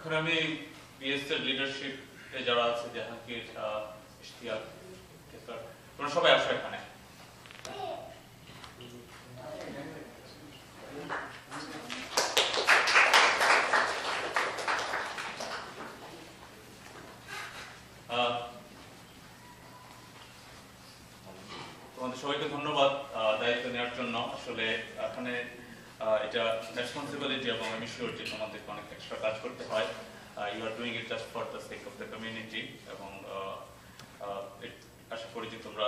এখন আমি বিএসসি এর লিডারশিপ এ যারা আছে জাহাঙ্গীর, ইশতিয়াক, তোমরা সবাই আসো এখানে। তোমাদের সবাইকে ধন্যবাদ দায়িত্ব নেওয়ার জন্য। আসলে এখানে এটা রেসপন্সিবিলিটি এবং আমি শিওর যে তোমাদেরকে অনেক এক্সট্রা কাজ করতে হয়। You are doing it just for the sake of the community এবং আশা করি যে তোমরা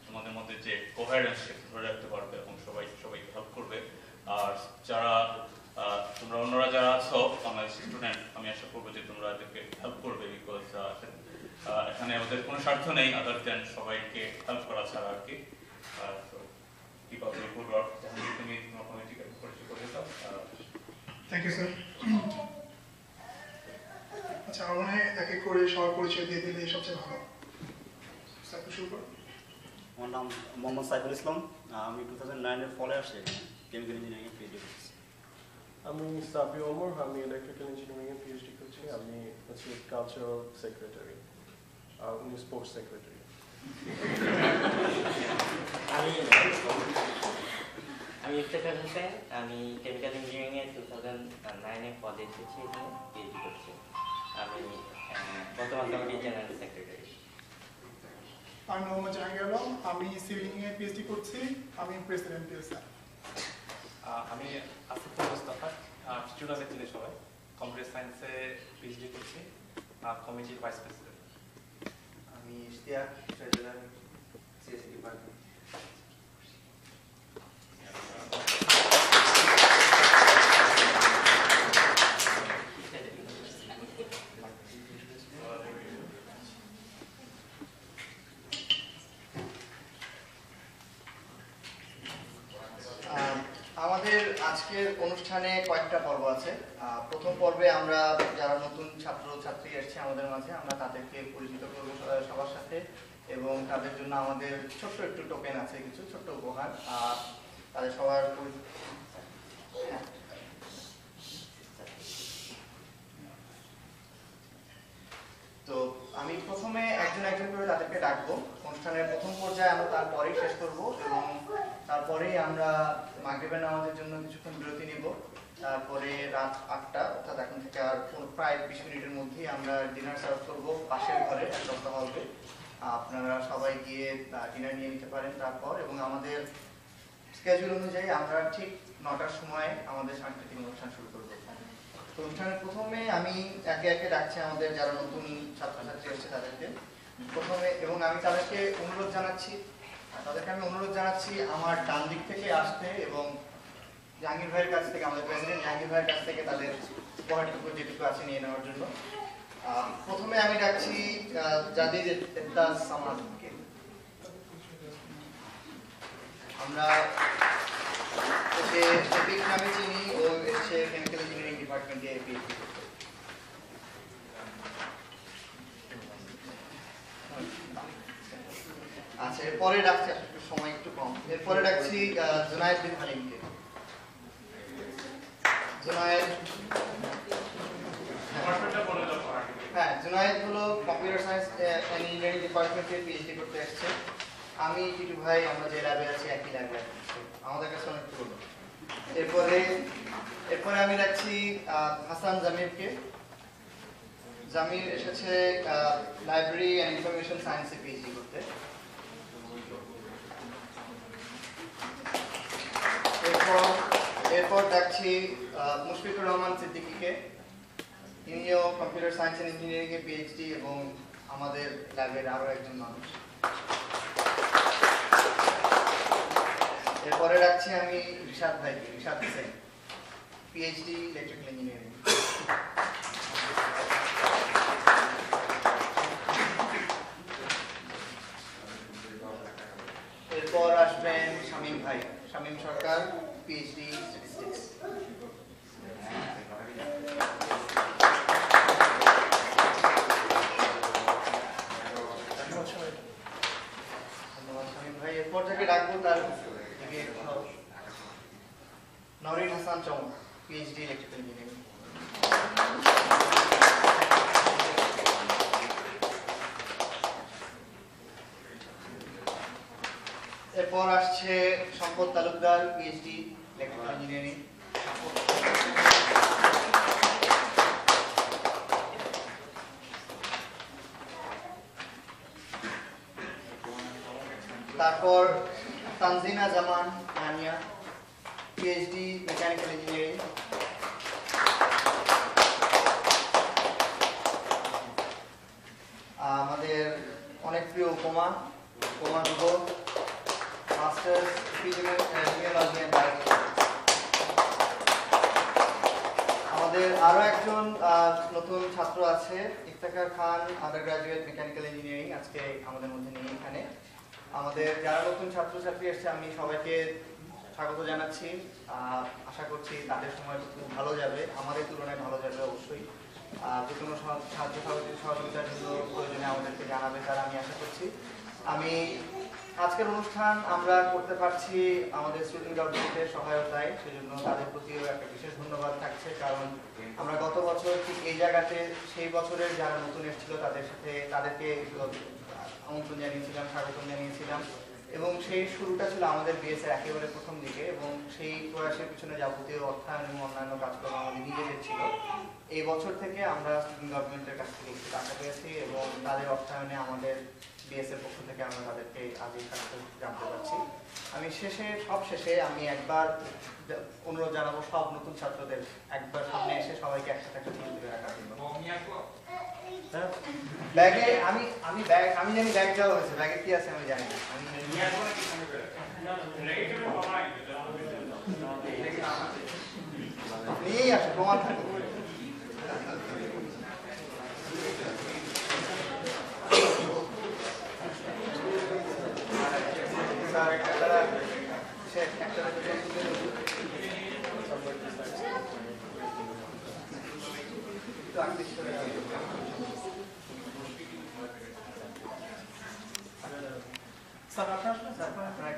তোমাদের মধ্যে যে কোহেরেন্স ধরে রাখতে পারবে এবং সবাইকে হেল্প করবে। আর যারা তোমরা অন্যরা যারা আছো আমার স্টুডেন্ট, আমি আশা করবো যে তোমরা এদেরকে হেল্প করবে, বিকজ এখানে ওদের কোনো স্বার্থ নেই আদার দেন সবাইকে হেল্প করা ছাড়া আর কি। Keep up the good work. তুমি তোমার কমিটিকে পরিচয় করে দাও। Thank you sir. আচ্ছা, আমার মনে হয় এক এক করে সবার পরিচয় দিয়ে দিলে সবচেয়ে ভালো। স্যার শুরু করুন। আমার নাম মোহাম্মদ সাইফুল ইসলাম। আমি 2009 এর ফলে আসি কেমিক্যাল ইঞ্জিনিয়ারিং এ পিএইচডি করছি। আমি সাবি ওমর, আমি ইলেকট্রিক্যাল ইঞ্জিনিয়ারিং এ পিএইচডি করছি। আমি হচ্ছে কালচারাল সেক্রেটারি আর উনি স্পোর্টস সেক্রেটারি। আমি ইফতেখার হোসেন, আমি কেমিক্যাল ইঞ্জিনিয়ারিং এ 2009 এ পদে এসেছি, এখানে পিএইচডি করছি। আমি বর্তমান কমিটির জেনারেল সেক্রেটারি। আমি মোহাম্মদ জাহাঙ্গীর আলম, আমি সিভিল ইঞ্জিনিয়ারিং পিএইচডি করছি। আমি প্রেসিডেন্ট স্যার। আমি আসিফ মুস্তাফা, স্টুডেন্ট ছিলেন সবাই, কম্পিউটার সায়েন্সে পিএইচডি করছি, কমিটির ভাইস প্রেসিডেন্ট। আমি ইশতিয়াক, ট্রেজারার সিএসসি ডিপার্টমেন্ট। আমাদের আজকের অনুষ্ঠানে কয়েকটা পর্ব আছে। প্রথম পর্বে আমরা যারা নতুন ছাত্র ছাত্রী এসেছে আমাদের মাঝে, আমরা তাদেরকে পরিচিত করবো সবার সাথে এবং তাদের জন্য আমাদের ছোট্ট একটু টোকেন আছে, কিছু ছোট্ট উপহার। তাদের সবার তো আমি প্রথমে একজন একজন করে তাদেরকে ডাকবো। অনুষ্ঠানের প্রথম পর্যায়ে আমরা তারপরেই শেষ করব এবং তারপরেই আমরা মাগরিবের নামাজের জন্য কিছুক্ষণ বিরতি নিব। তারপরে রাত 8টা, অর্থাৎ এখন থেকে আর প্রায় 20 মিনিটের মধ্যেই আমরা ডিনার সার্ভ করব পাশের ঘরে, এক সপ্তাহ হবে। আপনারা সবাই গিয়ে ডিনার নিয়ে নিতে পারেন তারপর। এবং আমাদের স্কেজুল অনুযায়ী আমরা ঠিক 9টার সময় আমাদের সাংস্কৃতিক অনুষ্ঠান শুরু করব। তো অনুষ্ঠানের প্রথমে আমি একে একে ডাকছি আমাদের যারা নতুন ছাত্রছাত্রী এসেছে তাদেরকে প্রথমে, এবং আমি তাদেরকে অনুরোধ জানাচ্ছি আমার ডান দিক থেকে আসতে এবং জাহাঙ্গীর ভাইয়ের কাছ থেকে, আমাদের প্রেসিডেন্ট জাহাঙ্গীর ভাইয়ের কাছ থেকে তাদের উপহারটুকু যেটুকু আছে নিয়ে নেওয়ার জন্য। প্রথমে আমি ডাকছি জাদিদ ইত্তাজ সামাদকে। আমরা ওকে শফিক নামে চিনি, ও এসে কেমিক্যাল ইঞ্জিনিয়ারিং ডিপার্টমেন্টে পিএইচডি করছে। আচ্ছা, এরপরে ডাকছি, একটু সময় একটু কম, এরপরে ডাকছি জুনায়েদ বিন হালিমকে। জুনায়েদ হলো কম্পিউটার সায়েন্স ইঞ্জিনিয়ারিং ডিপার্টমেন্টে পিএইচডি করতে এসেছে। আমি টিটু ভাই, আমরা যে ল্যাবে আছি একই ল্যাবে, আমাদের কাছে অনেক পুরনো। এরপরে আমি ডাকছি হাসান জামিরকে। জামির এসেছে লাইব্রেরি অ্যান্ড ইনফরমেশন সায়েন্সে পিএইচডি করতে। এরপর ডাকছি মুশফিকুর রহমান সিদ্দিকীকে। ইনিও কম্পিউটার সায়েন্স অ্যান্ড ইঞ্জিনিয়ারিং এ পিএইচডি এবং আমাদের ল্যাবের আরো একজন মানুষ। এরপরে ডাকছি আমি রিশাদ ভাইকে, Rishad Hossain, PhD electrical engineering. এরপর আসবেন শামীম ভাই, শামীম সরকার, পিএইচডি স্ট্যাটিস্টিক্স। ধন্যবাদ শামীম ভাই। এরপর যাকে ডাকবো তার নরিন হাসান চমক, পিএইচডি ইলেকট্রিক্যাল ইঞ্জিনিয়ারিং। আসছে সম্পদ তালুকদার, পিএইচডি ইলেকট্রিক্যাল ইঞ্জিনিয়ারিং। তারপর তানজিনা জামান আনিয়া, পিএইচডি মেকানিক্যাল ইঞ্জিনিয়ারিং। আমাদের অনেক প্রিয় উপমা ডুবো, মাস্টার্স এপিডেমিওলজি এন্ড বায়োলজি। আমাদের আরো একজন নতুন ছাত্র আছে, ইফতেখার খান, আন্ডার গ্রাজুয়েট মেকানিক্যাল ইঞ্জিনিয়ারিং, আজকে আমাদের মধ্যে নেই এখানে। আমাদের যারা নতুন ছাত্রছাত্রী এসেছে আমি সবাইকে স্বাগত জানাচ্ছি। আশা করছি তাদের সময় খুব ভালো যাবে, আমাদের তুলনায় ভালো যাবে অবশ্যই। যে কোনো সাহায্য সহযোগিতার জন্য প্রয়োজনে আমাদেরকে জানাবে তারা, আমি আশা করছি। আমি আজকের অনুষ্ঠান আমরা করতে পারছি আমাদের স্টুডেন্ট গভর্নমেন্টের সহায়তায়, সেজন্য তাদের প্রতিও একটা বিশেষ ধন্যবাদ থাকছে। কারণ আমরা গত বছর ঠিক এই জায়গাতে সেই বছরের যারা নতুন এসেছিল তাদেরকে আমন্ত্রণ জানিয়েছিলাম, স্বাগতম জানিয়েছিলাম, এবং সেই শুরুটা ছিল আমাদের বিএসএর একেবারে প্রথম দিকে, এবং সেই প্রয়াসের পিছনে যাবতীয় অর্থায়ন এবং অন্যান্য কাজকর্ম আমাদের নিজেদের ছিল। এই বছর থেকে আমরা স্টুডেন্ট গভর্নমেন্টের কাছ থেকে একটু টাকা পেয়েছি এবং তাদের অর্থায়নে আমাদের বিএসএর পক্ষ থেকে আমরা তাদেরকে আজ এই কাজটা জানতে পারছি। আমি সব শেষে আমি একবার অনুরোধ জানাবো সব নতুন ছাত্রদের একবার সামনে এসে সবাইকে একসাথে একটা ছবি তুলে রাখার জন্য। ব্যাগে আমি জানি ব্যাগ দেওয়া হয়েছে, ব্যাগে কি আছে আমি জানি না। নিয়েই আসে, প্রমাণ থাকে। স্যার আপনার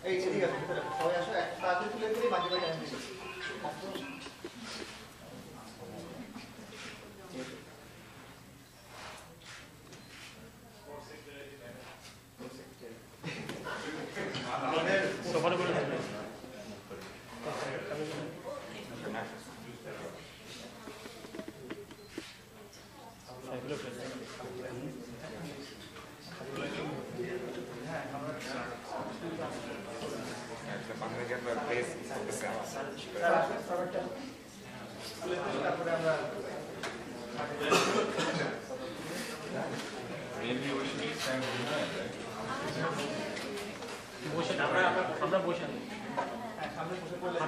এই ঠিক আছে, সবাই আসো, তাড়াতাড়ি তুলে ফেলি, বাকি বাকি টাইম দিচ্ছি। তারপরে আমরা আমরা বসে সামনে বসে পড়লে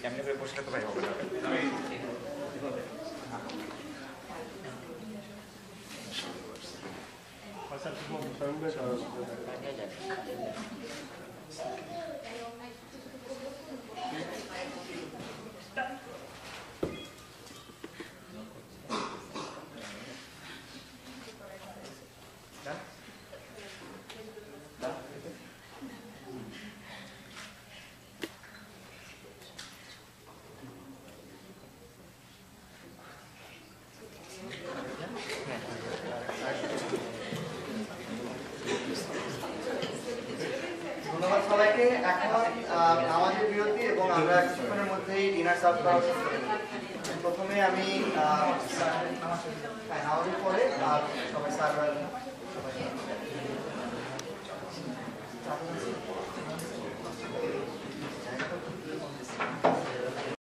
কেমনে করে বসলে তো ভাই হবে না। ধন্যবাদ সবাইকে। এখন আমাদের বিরতি এবং আমরা কিছুক্ষণের মধ্যেই ডিনার সার্ভ করা শুরু করব। প্রথমে আমি নামাজের পরে সবাই সার্ভ